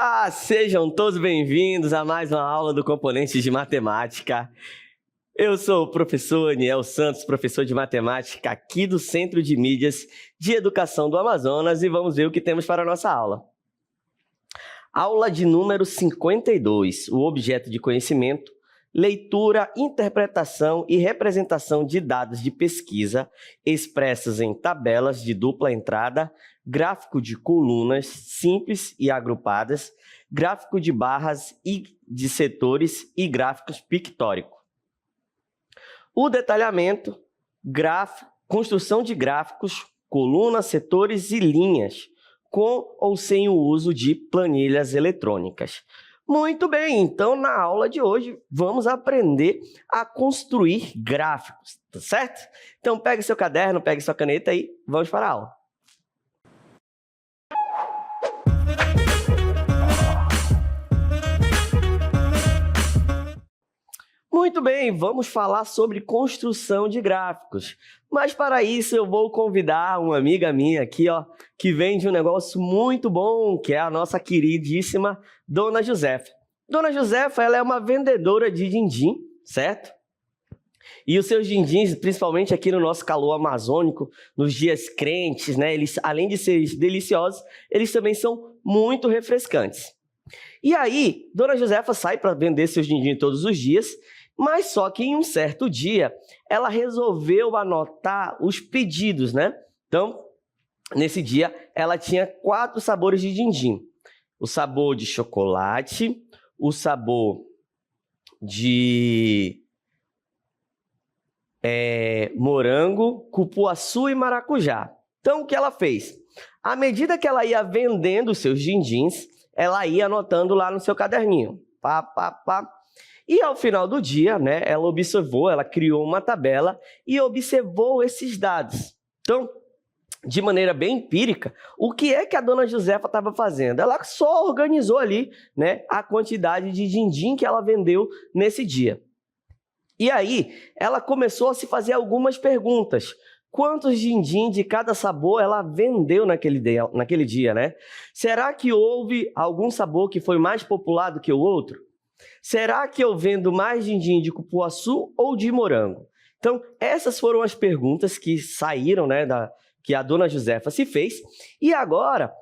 Olá, sejam todos bem-vindos a mais uma aula do Componentes de Matemática. Eu sou o professor Aniel Santos, professor de matemática aqui do Centro de Mídias de Educação do Amazonas e vamos ver o que temos para a nossa aula. Aula de número 52, o objeto de conhecimento, leitura, interpretação e representação de dados de pesquisa expressos em tabelas de dupla entrada, gráfico de colunas simples e agrupadas, gráfico de barras e de setores e gráficos pictóricos. O detalhamento, construção de gráficos, colunas, setores e linhas, com ou sem o uso de planilhas eletrônicas. Muito bem, então na aula de hoje vamos aprender a construir gráficos, tá certo? Então pegue seu caderno, pegue sua caneta e vamos para a aula. Muito bem, vamos falar sobre construção de gráficos. Mas para isso eu vou convidar uma amiga minha aqui, ó, que vem de um negócio muito bom, que é a nossa queridíssima Dona Josefa. Dona Josefa, ela é uma vendedora de din-din, certo? E os seus din-dins, principalmente aqui no nosso calor amazônico, nos dias quentes, né? Eles, além de serem deliciosos, eles também são muito refrescantes. E aí, Dona Josefa sai para vender seus din-din todos os dias, mas só que em um certo dia, ela resolveu anotar os pedidos, né? Então, nesse dia, ela tinha 4 sabores de din-din. O sabor de chocolate, o sabor de morango, cupuaçu e maracujá. Então, o que ela fez? À medida que ela ia vendendo os seus din-dins, ela ia anotando lá no seu caderninho. Pá, pá, pá. E ao final do dia, né, ela observou, ela criou uma tabela e observou esses dados. Então, de maneira bem empírica, o que é que a Dona Josefa estava fazendo? Ela só organizou ali, né, a quantidade de din-din que ela vendeu nesse dia. E aí, ela começou a se fazer algumas perguntas. Quantos din-din de cada sabor ela vendeu naquele dia, né? Será que houve algum sabor que foi mais popular do que o outro? Será que eu vendo mais din-din de cupuaçu ou de morango? Então, essas foram as perguntas que saíram, né, que a Dona Josefa se fez. E agora,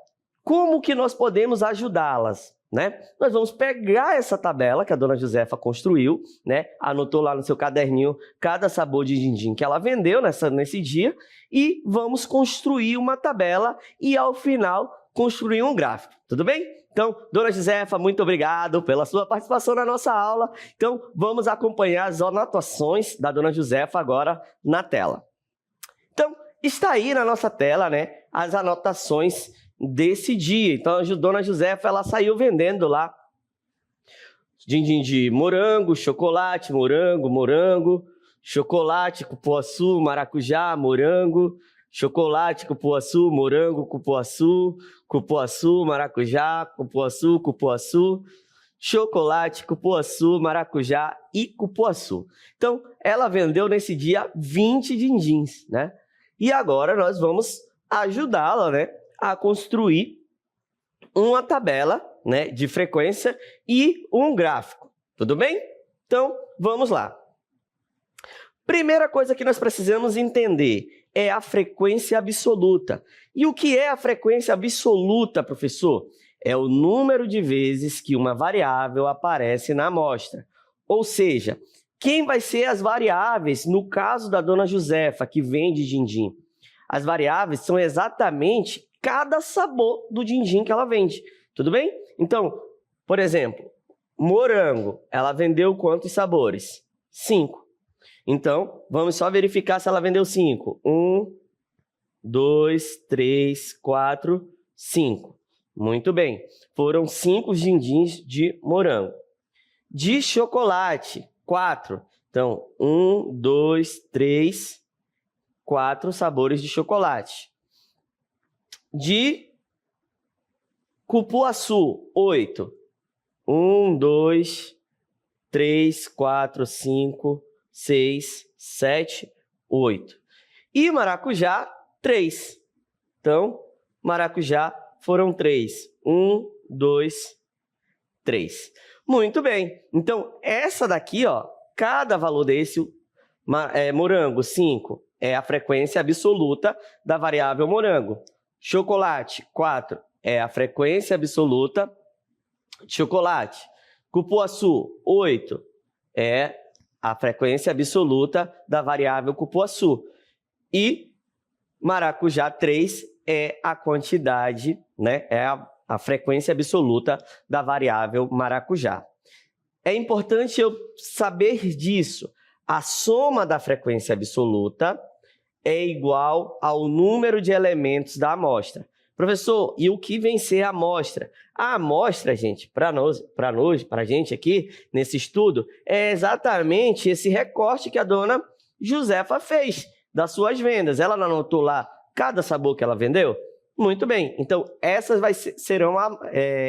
como que nós podemos ajudá-las? Né? Nós vamos pegar essa tabela que a Dona Josefa construiu, né? Anotou lá no seu caderninho cada sabor de din-din que ela vendeu nesse dia e vamos construir uma tabela e, ao final, construir um gráfico. Tudo bem? Então, Dona Josefa, muito obrigado pela sua participação na nossa aula. Então, vamos acompanhar as anotações da Dona Josefa agora na tela. Então, está aí na nossa tela, né, as anotações desse dia. Então, a Dona Josefa, ela saiu vendendo lá din-din de morango, chocolate, morango, morango, chocolate, cupuaçu, maracujá, morango, chocolate, cupuaçu, morango, cupuaçu, cupuaçu, maracujá, cupuaçu, cupuaçu, chocolate, cupuaçu, maracujá e cupuaçu. Então, ela vendeu nesse dia 20 din-dins, né? E agora nós vamos ajudá-la, né, a construir uma tabela, né, de frequência e um gráfico. Tudo bem? Então, vamos lá. Primeira coisa que nós precisamos entender é a frequência absoluta. E o que é a frequência absoluta, professor? É o número de vezes que uma variável aparece na amostra. Ou seja, quem vai ser as variáveis no caso da Dona Josefa, que vende din-din? As variáveis são exatamente cada sabor do din-din que ela vende. Tudo bem? Então, por exemplo, morango, ela vendeu quantos sabores? 5. Então, vamos só verificar se ela vendeu 5. 1, 2, 3, 4, 5. Muito bem. Foram 5 din-dins de morango. De chocolate, 4. Então, 1, 2, 3, 4 sabores de chocolate. De cupuaçu, 8. 1, 2, 3, 4, 5, 6, 7, 8. E maracujá, 3. Então, maracujá foram 3. 1, 2, 3. Muito bem. Então, essa daqui, ó, cada valor desse, morango, 5, é a frequência absoluta da variável morango. Chocolate, 4, é a frequência absoluta de chocolate. Cupuaçu, 8, é a frequência absoluta da variável cupuaçu. E maracujá, 3, é a quantidade, né? É a frequência absoluta da variável maracujá. É importante eu saber disso. A soma da frequência absoluta é igual ao número de elementos da amostra. Professor, e o que vem ser a amostra? A amostra, gente, para a gente aqui, nesse estudo, é exatamente esse recorte que a dona Josefa fez das suas vendas. Ela não anotou lá cada sabor que ela vendeu? Muito bem. Então, essas serão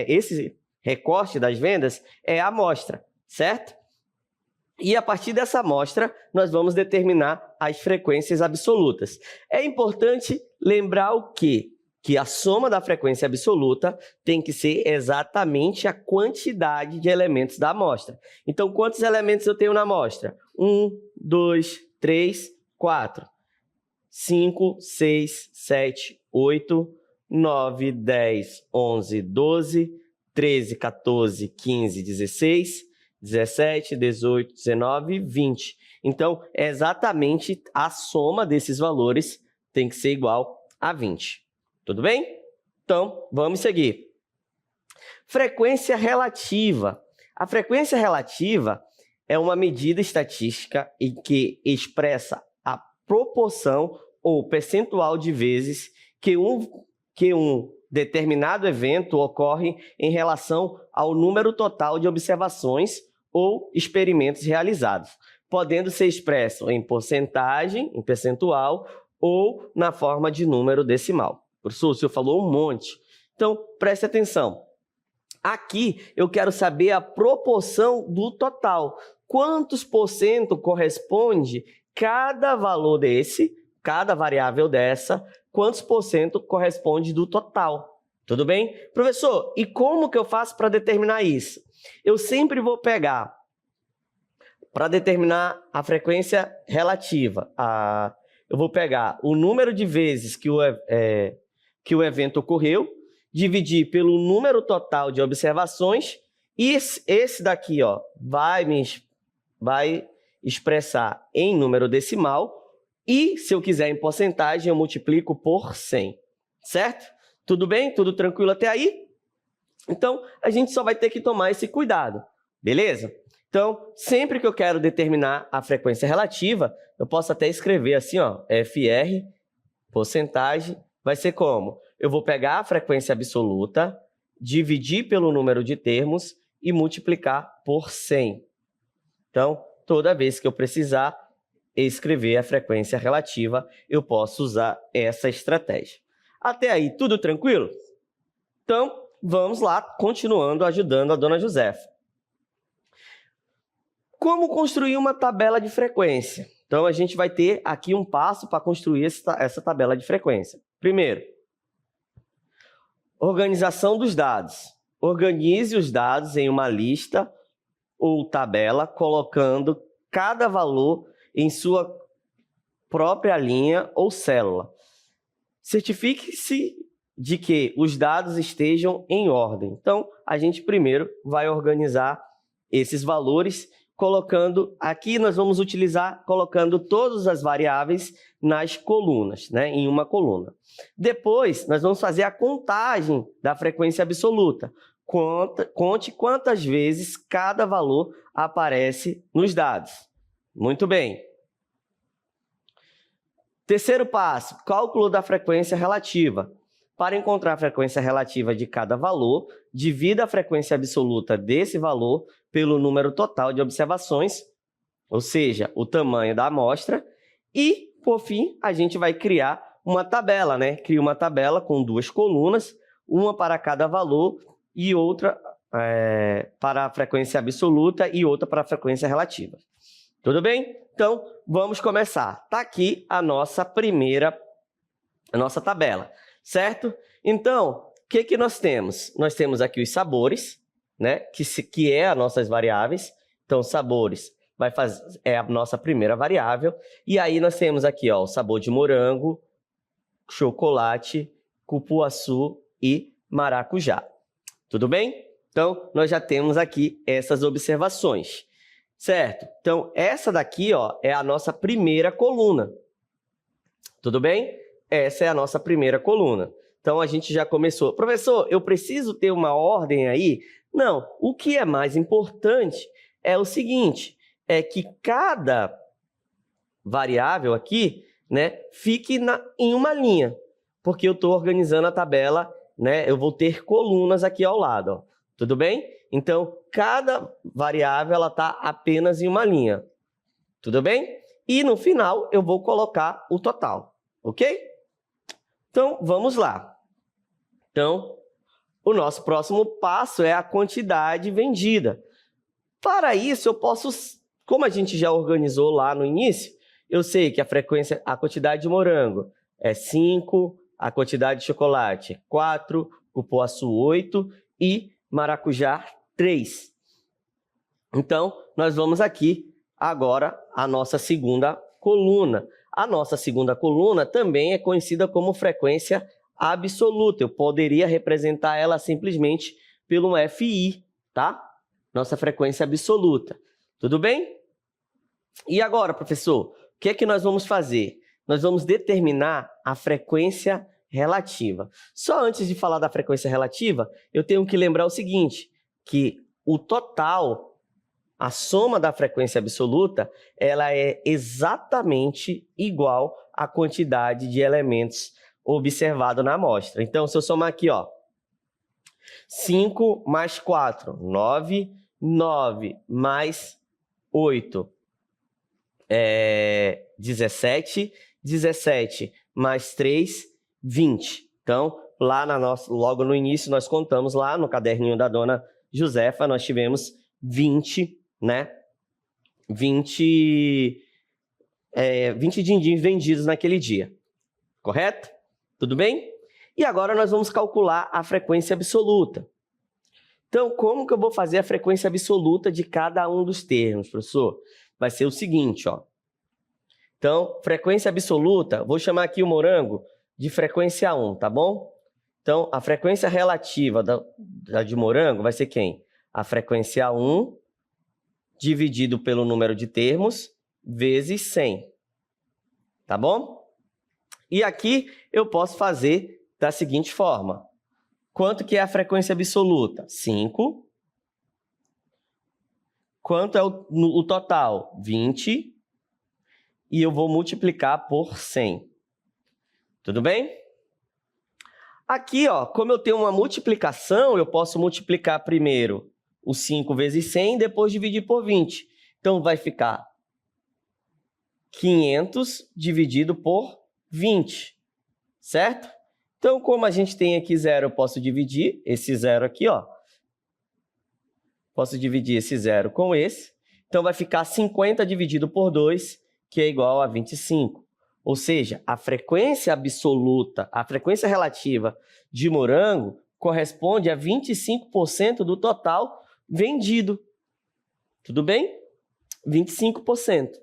esse recorte das vendas é a amostra, certo? E a partir dessa amostra, nós vamos determinar as frequências absolutas. É importante lembrar o quê? Que a soma da frequência absoluta tem que ser exatamente a quantidade de elementos da amostra. Então, quantos elementos eu tenho na amostra? 1, 2, 3, 4, 5, 6, 7, 8, 9, 10, 11, 12, 13, 14, 15, 16, 17, 18, 19, 20. Então, exatamente a soma desses valores tem que ser igual a 20. Tudo bem? Então, vamos seguir. Frequência relativa. A frequência relativa é uma medida estatística em que expressa a proporção ou percentual de vezes que um determinado evento ocorre em relação ao número total de observações ou experimentos realizados, podendo ser expresso em porcentagem, em percentual ou na forma de número decimal. Professor, o senhor falou um monte. Então, preste atenção. Aqui, eu quero saber a proporção do total. Quantos por cento corresponde cada valor desse, cada variável dessa, quantos por cento corresponde do total? Tudo bem? Professor, e como que eu faço para determinar isso? Eu sempre vou pegar, para determinar a frequência relativa, eu vou pegar o número de vezes que o evento ocorreu, dividir pelo número total de observações, e esse daqui, ó, vai expressar em número decimal, e se eu quiser em porcentagem, eu multiplico por 100, certo? Tudo bem? Tudo tranquilo até aí? Então, a gente só vai ter que tomar esse cuidado, beleza? Então, sempre que eu quero determinar a frequência relativa, eu posso até escrever assim, ó, FR, porcentagem, vai ser como? Eu vou pegar a frequência absoluta, dividir pelo número de termos e multiplicar por 100. Então, toda vez que eu precisar escrever a frequência relativa, eu posso usar essa estratégia. Até aí, tudo tranquilo? Então, vamos lá, continuando ajudando a dona Josefa. Como construir uma tabela de frequência? Então, a gente vai ter aqui um passo para construir essa tabela de frequência. Primeiro, organização dos dados. Organize os dados em uma lista ou tabela, colocando cada valor em sua própria linha ou célula. Certifique-se de que os dados estejam em ordem. Então, a gente primeiro vai organizar esses valores, colocando, aqui nós vamos utilizar, colocando todas as variáveis nas colunas, né, em uma coluna. Depois, nós vamos fazer a contagem da frequência absoluta. Conte quantas vezes cada valor aparece nos dados. Muito bem. Terceiro passo, cálculo da frequência relativa. Para encontrar a frequência relativa de cada valor, divida a frequência absoluta desse valor pelo número total de observações, ou seja, o tamanho da amostra, e, por fim, a gente vai criar uma tabela, né? Cria uma tabela com duas colunas, uma para cada valor e outra para a frequência absoluta e outra para a frequência relativa. Tudo bem? Então, vamos começar. Está aqui a nossa tabela, certo? Então, o que nós temos? Nós temos aqui os sabores, né? Que é as nossas variáveis. Então, sabores é a nossa primeira variável. E aí nós temos aqui, ó, o sabor de morango, chocolate, cupuaçu e maracujá. Tudo bem? Então, nós já temos aqui essas observações, certo? Então, essa daqui, ó, é a nossa primeira coluna. Tudo bem? Essa é a nossa primeira coluna. Então, a gente já começou. Professor, eu preciso ter uma ordem aí? Não. O que é mais importante é o seguinte, é que cada variável aqui, né, fique em uma linha, porque eu estou organizando a tabela, né, eu vou ter colunas aqui ao lado, ó. Tudo bem? Então, cada variável ela está apenas em uma linha. Tudo bem? E no final eu vou colocar o total, ok? Então, vamos lá. Então, o nosso próximo passo é a quantidade vendida. Para isso, eu posso, como a gente já organizou lá no início, eu sei que a quantidade de morango é 5, a quantidade de chocolate é 4, cupuaçu 8 e maracujá 3. Então, nós vamos aqui agora a nossa segunda coluna. A nossa segunda coluna também é conhecida como frequência absoluta. Eu poderia representar ela simplesmente pelo FI, tá? Nossa frequência absoluta. Tudo bem? E agora, professor, o que é que nós vamos fazer? Nós vamos determinar a frequência relativa. Só antes de falar da frequência relativa, eu tenho que lembrar o seguinte, que o total, a soma da frequência absoluta, ela é exatamente igual à quantidade de elementos observado na amostra. Então, se eu somar aqui, ó, 5 mais 4, 9, 9 mais 8, 17, 17 mais 3, 20. Então, lá logo no início, nós contamos lá no caderninho da dona Josefa, nós tivemos 20, né? 20 din-dins vendidos naquele dia. Correto? Tudo bem? E agora nós vamos calcular a frequência absoluta. Então, como que eu vou fazer a frequência absoluta de cada um dos termos, professor? Vai ser o seguinte, ó. Então, frequência absoluta, vou chamar aqui o morango de frequência 1, tá bom? Então, a frequência relativa da de morango vai ser quem? A frequência 1 dividido pelo número de termos vezes 100. Tá bom? E aqui eu posso fazer da seguinte forma. Quanto que é a frequência absoluta? 5. Quanto é o total? 20. E eu vou multiplicar por 100. Tudo bem? Aqui, ó, como eu tenho uma multiplicação, eu posso multiplicar primeiro o 5 vezes 100 e depois dividir por 20. Então, vai ficar 500 dividido por 20, certo? Então, como a gente tem aqui 0, eu posso dividir esse 0 aqui, ó. Posso dividir esse 0 com esse. Então, vai ficar 50 dividido por 2, que é igual a 25. Ou seja, a frequência absoluta, a frequência relativa de morango corresponde a 25% do total vendido. Tudo bem? 25%.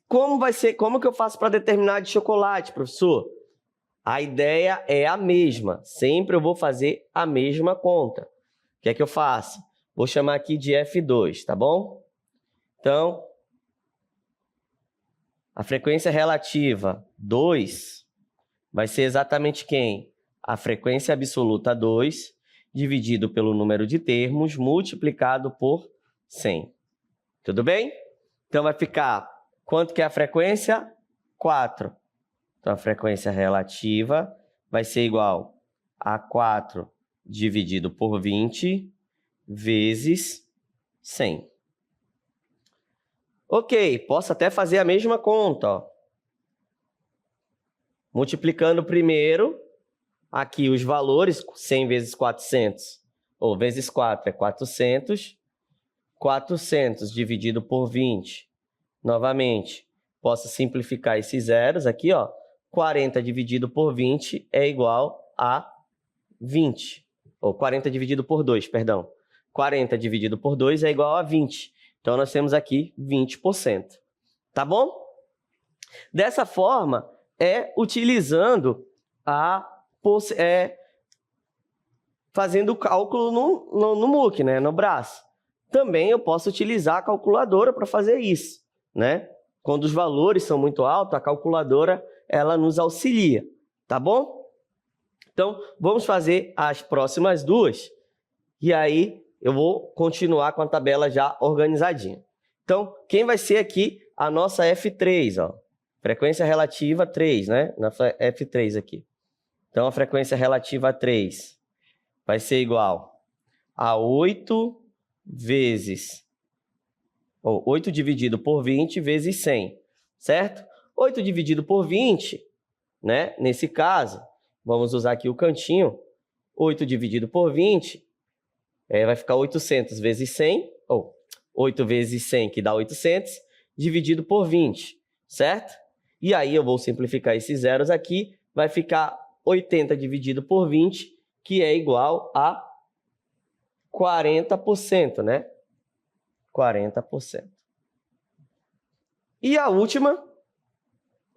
Como que eu faço para determinar de chocolate, professor? A ideia é a mesma. Sempre eu vou fazer a mesma conta. O que é que eu faço? Vou chamar aqui de F2, tá bom? Então, a frequência relativa 2 vai ser exatamente quem? A frequência absoluta 2 dividido pelo número de termos multiplicado por 100. Tudo bem? Então, vai ficar... Quanto que é a frequência? 4. Então, a frequência relativa vai ser igual a 4 dividido por 20 vezes 100. Ok, posso até fazer a mesma conta, ó. Multiplicando primeiro aqui os valores, 100 vezes 400, ou vezes 4 é 400. 400 dividido por 20. Novamente, posso simplificar esses zeros aqui, ó. 40 dividido por 20 é igual a 20. ou 40 dividido por 2, perdão. 40 dividido por 2 é igual a 20. Então, nós temos aqui 20%. Tá bom? Dessa forma, utilizando fazendo o cálculo no MOOC, né? No braço. Também eu posso utilizar a calculadora para fazer isso, né? Quando os valores são muito altos, a calculadora ela nos auxilia, tá bom? Então, vamos fazer as próximas duas e aí eu vou continuar com a tabela já organizadinha. Então, quem vai ser aqui a nossa F3, ó? Frequência relativa 3, né? Na F3 aqui. Então, a frequência relativa a 3 vai ser igual a 8 vezes, ou 8 dividido por 20 vezes 100, certo? 8 dividido por 20, né? Nesse caso, vamos usar aqui o cantinho. 8 dividido por 20 vai ficar 800 vezes 100, ou 8 vezes 100, que dá 800, dividido por 20, certo? E aí eu vou simplificar esses zeros aqui, vai ficar 80 dividido por 20, que é igual a 40%, né? 40%. E a última,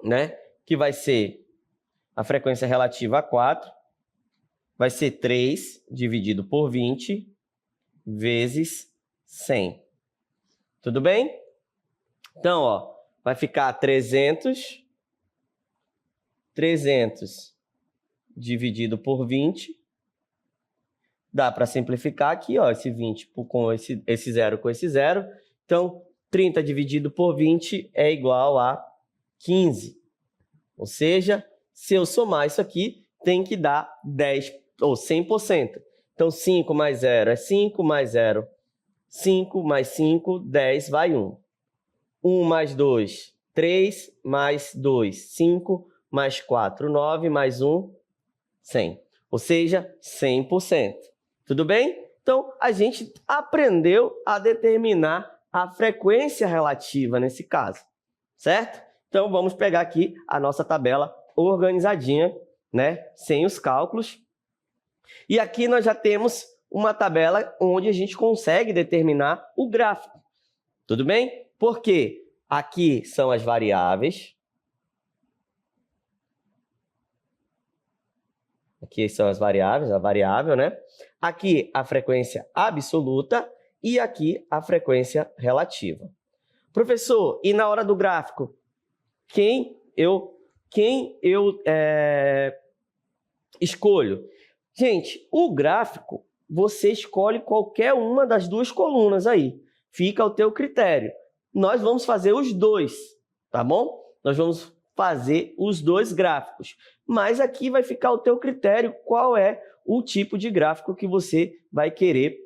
né? Que vai ser a frequência relativa a 4, vai ser 3 dividido por 20 vezes 100. Tudo bem? Então, ó, vai ficar 300 dividido por 20. Dá para simplificar aqui, ó, esse 20 com esse zero com esse zero. Então, 30 dividido por 20 é igual a 15. Ou seja, se eu somar isso aqui, tem que dar 10 ou 100%. Então, 5 mais 0 é 5, mais 0, 5, mais 5, 10, vai 1. 1 mais 2, 3, mais 2, 5, mais 4, 9, mais 1, 100. Ou seja, 100%. Tudo bem? Então, a gente aprendeu a determinar a frequência relativa nesse caso, certo? Então, vamos pegar aqui a nossa tabela organizadinha, né? Sem os cálculos. E aqui nós já temos uma tabela onde a gente consegue determinar o gráfico. Tudo bem? Porque aqui são as variáveis. Aqui são as variáveis, a variável, né? Aqui a frequência absoluta e aqui a frequência relativa. Professor, e na hora do gráfico, quem eu escolho? Gente, o gráfico, você escolhe qualquer uma das duas colunas aí. Fica ao teu critério. Nós vamos fazer os dois, tá bom? Nós vamos fazer os dois gráficos. Mas aqui vai ficar ao teu critério qual é o tipo de gráfico que você vai querer,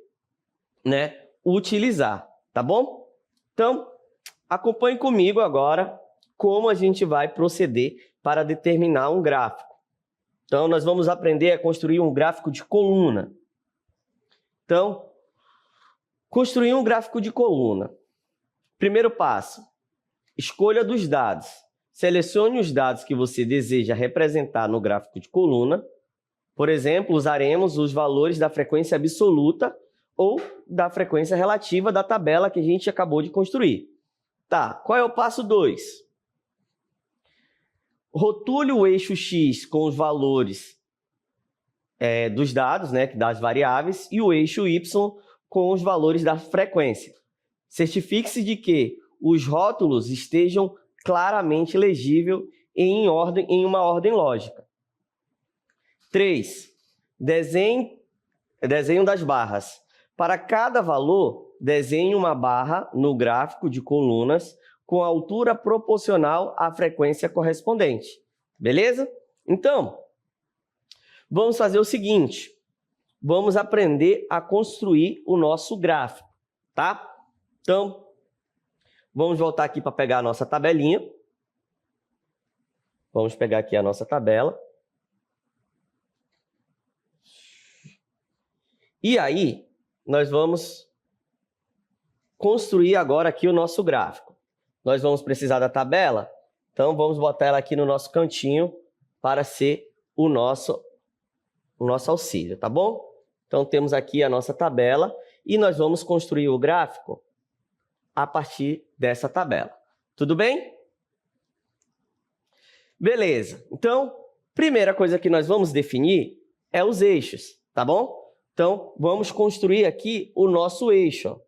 né, utilizar, tá bom? Então, acompanhe comigo agora como a gente vai proceder para determinar um gráfico. Então, nós vamos aprender a construir um gráfico de coluna. Então, construir um gráfico de coluna. Primeiro passo, escolha dos dados. Selecione os dados que você deseja representar no gráfico de coluna. Por exemplo, usaremos os valores da frequência absoluta ou da frequência relativa da tabela que a gente acabou de construir. Tá, qual é o passo 2? Rotule o eixo X com os valores dos dados, né, das variáveis, e o eixo Y com os valores da frequência. Certifique-se de que os rótulos estejam claramente legíveis em uma ordem lógica. 3. Desenho das barras. Para cada valor, desenhe uma barra no gráfico de colunas com a altura proporcional à frequência correspondente. Beleza? Então, vamos fazer o seguinte. Vamos aprender a construir o nosso gráfico, tá? Então, vamos voltar aqui para pegar a nossa tabelinha. Vamos pegar aqui a nossa tabela. E aí, nós vamos construir agora aqui o nosso gráfico. Nós vamos precisar da tabela, então vamos botar ela aqui no nosso cantinho para ser o nosso auxílio, tá bom? Então, temos aqui a nossa tabela e nós vamos construir o gráfico a partir dessa tabela. Tudo bem? Beleza. Então, primeira coisa que nós vamos definir é os eixos, tá bom? Então, vamos construir aqui o nosso eixo. Ó.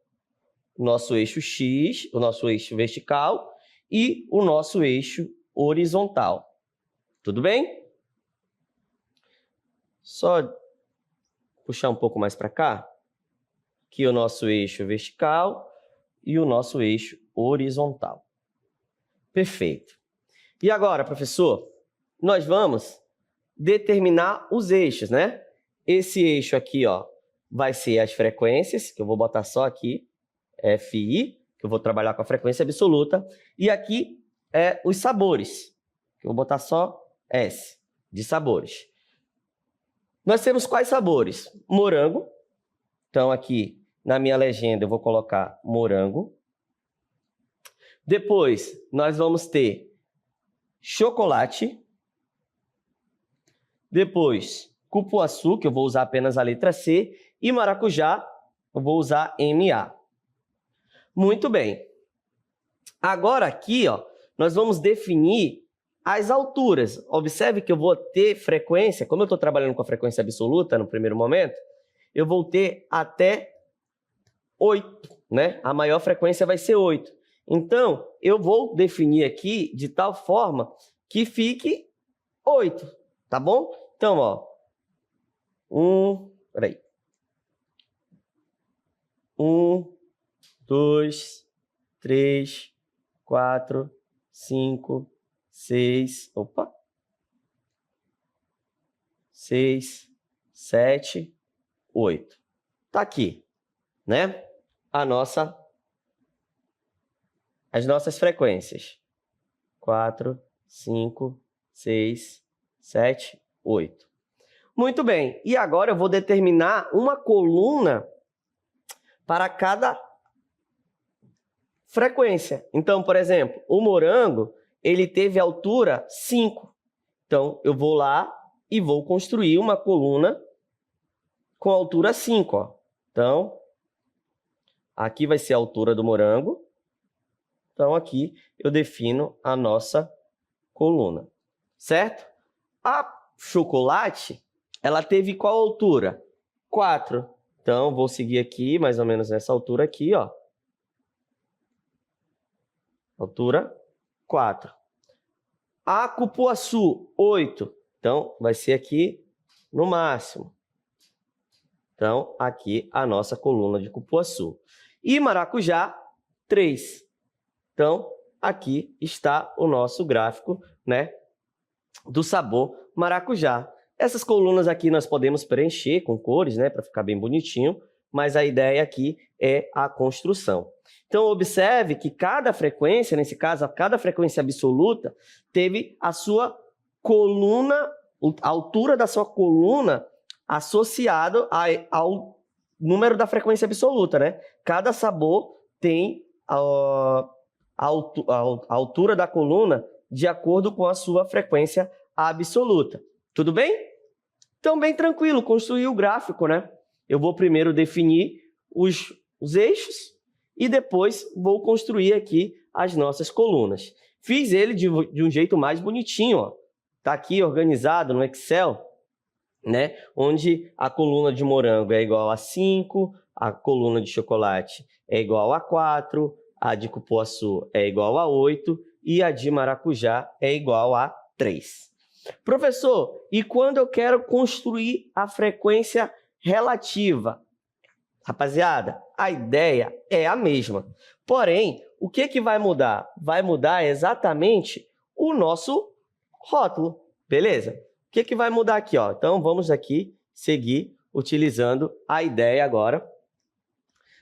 O nosso eixo X, o nosso eixo vertical e o nosso eixo horizontal. Tudo bem? Só puxar um pouco mais para cá. Aqui o nosso eixo vertical e o nosso eixo horizontal. Perfeito. E agora, professor, nós vamos determinar os eixos, né? Esse eixo aqui, ó, vai ser as frequências, que eu vou botar só aqui, FI, que eu vou trabalhar com a frequência absoluta. E aqui é os sabores, que eu vou botar só S, de sabores. Nós temos quais sabores? Morango. Então, aqui na minha legenda eu vou colocar morango. Depois, nós vamos ter chocolate. Depois, cupuaçu, que eu vou usar apenas a letra C. E maracujá, eu vou usar MA. Muito bem. Agora aqui, ó, nós vamos definir as alturas. Observe que eu vou ter frequência, como eu estou trabalhando com a frequência absoluta no primeiro momento, eu vou ter até 8, né? A maior frequência vai ser 8. Então, eu vou definir aqui de tal forma que fique 8, tá bom? Então, ó, 1, 2, 3, 4, 5, 6, 6, 7, 8. Tá aqui, né? As nossas frequências. 4, 5, 6, 7, 8. Muito bem. E agora eu vou determinar uma coluna para cada frequência. Então, por exemplo, o morango, ele teve altura 5. Então, eu vou lá e vou construir uma coluna com altura 5. Ó. Então, aqui vai ser a altura do morango. Então, aqui eu defino a nossa coluna. Certo? A chocolate, ela teve qual altura? 4. Então, vou seguir aqui, mais ou menos nessa altura aqui, ó. Altura 4. A cupuaçu, 8. Então, vai ser aqui no máximo. Então, aqui a nossa coluna de cupuaçu. E maracujá, 3. Então, aqui está o nosso gráfico, né, do sabor maracujá. Essas colunas aqui nós podemos preencher com cores, né, para ficar bem bonitinho, mas a ideia aqui é a construção. Então, observe que cada frequência, nesse caso, cada frequência absoluta, teve a sua coluna, a altura da sua coluna associado ao número da frequência absoluta, né? Cada sabor tem a altura da coluna de acordo com a sua frequência absoluta. Tudo bem? Então, bem tranquilo, construir o gráfico, né? Eu vou primeiro definir os eixos e depois vou construir aqui as nossas colunas. Fiz ele de um jeito mais bonitinho, ó. Tá aqui organizado no Excel, né? Onde a coluna de morango é igual a 5, a coluna de chocolate é igual a 4, a de cupuaçu é igual a 8 e a de maracujá é igual a 3. Professor, e quando eu quero construir a frequência relativa? Rapaziada, a ideia é a mesma. Porém, o que vai mudar? Vai mudar exatamente o nosso rótulo, beleza? O que vai mudar aqui? Ó? Então, vamos aqui seguir utilizando a ideia agora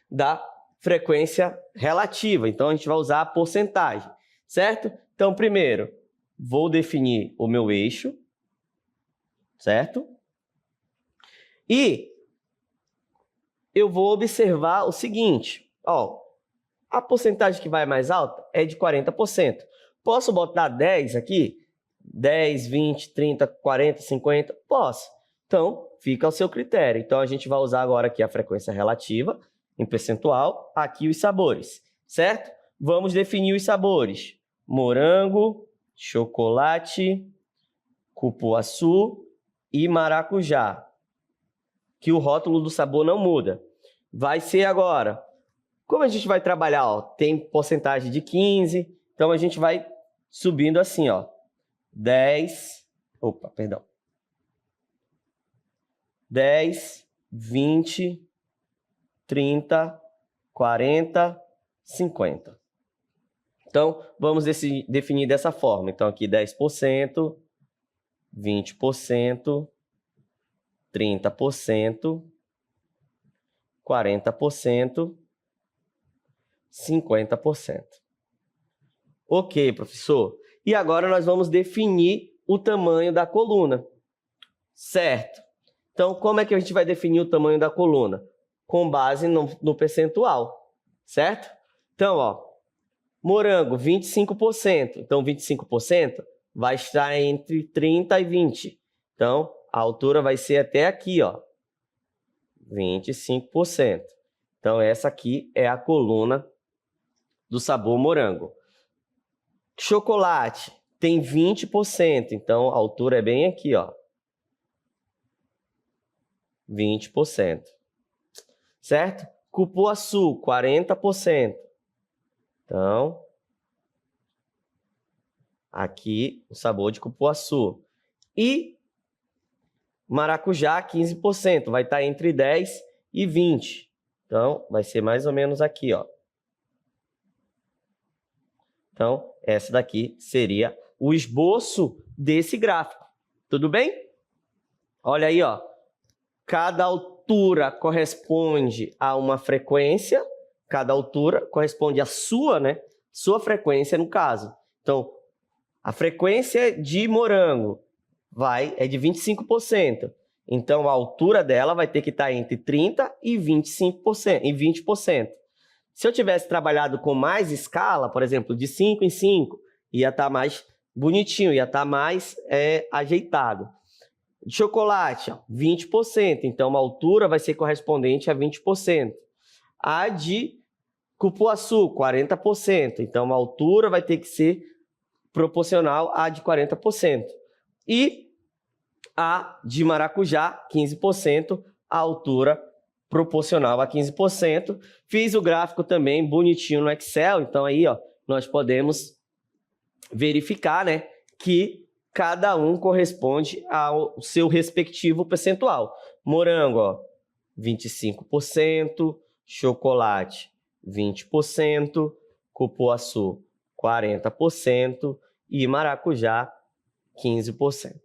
da frequência relativa. Então, a gente vai usar a porcentagem, certo? Então, primeiro, vou definir o meu eixo, certo? E eu vou observar o seguinte, ó, a porcentagem que vai mais alta é de 40%. Posso botar 10 aqui? 10, 20, 30, 40, 50? Posso. Então, fica ao seu critério. Então, a gente vai usar agora aqui a frequência relativa, em percentual, aqui os sabores, certo? Vamos definir os sabores. Morango, chocolate, cupuaçu e maracujá. Que o rótulo do sabor não muda. Vai ser agora. Como a gente vai trabalhar? Ó, tem porcentagem de 15, então a gente vai subindo assim, ó. 10, 20, 30, 40, 50. Então, vamos definir dessa forma. Então, aqui 10%, 20%, 30%, 40%, 50%. Ok, professor. E agora nós vamos definir o tamanho da coluna. Certo. Então, como é que a gente vai definir o tamanho da coluna? Com base no percentual, certo? Então, ó, morango, 25%. Então, 25% vai estar entre 30 e 20. Então, a altura vai ser até aqui, ó, 25%. Então, essa aqui é a coluna do sabor morango. Chocolate tem 20%. Então, a altura é bem aqui, ó. 20%. Certo? Cupuaçu, 40%. Então, aqui o sabor de cupuaçu. E maracujá, 15%. Vai estar entre 10 e 20. Então, vai ser mais ou menos aqui, ó. Então, essa daqui seria o esboço desse gráfico. Tudo bem? Olha aí, ó. Cada altura corresponde a uma frequência, cada altura corresponde à sua, né? Sua frequência, no caso. Então, a frequência de morango é de 25%. Então, a altura dela vai ter que estar entre 30% e 25%, e 20%. Se eu tivesse trabalhado com mais escala, por exemplo, de 5 em 5, ia estar mais bonitinho, ia estar mais ajeitado. De chocolate, ó, 20%, então a altura vai ser correspondente a 20%. A de cupuaçu, 40%, então a altura vai ter que ser proporcional à de 40%. E a de maracujá, 15%, a altura proporcional a 15%. Fiz o gráfico também bonitinho no Excel, então aí, ó, nós podemos verificar, né, que cada um corresponde ao seu respectivo percentual. Morango, ó, 25%, chocolate, 20%, cupuaçu, 40% e maracujá, 15%.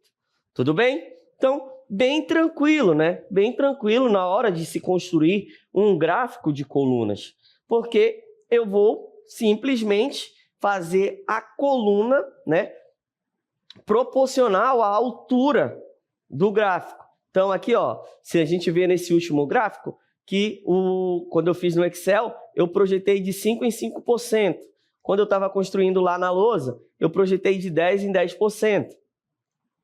Tudo bem? Então, bem tranquilo, né? Bem tranquilo na hora de se construir um gráfico de colunas, porque eu vou simplesmente fazer a coluna, né, proporcional à altura do gráfico. Então, aqui, ó, se a gente vê nesse último gráfico, que quando eu fiz no Excel, eu projetei de 5 em 5%. Quando eu estava construindo lá na lousa, eu projetei de 10 em 10%.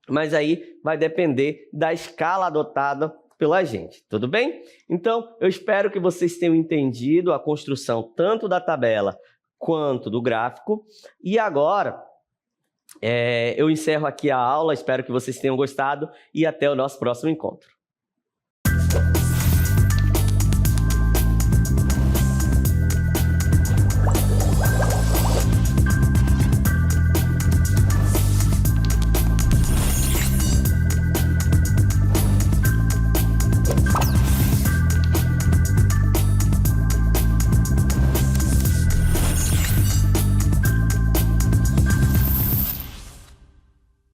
Mas aí vai depender da escala adotada pela gente, tudo bem? Então, eu espero que vocês tenham entendido a construção tanto da tabela quanto do gráfico. E agora, eu encerro aqui a aula, espero que vocês tenham gostado e até o nosso próximo encontro.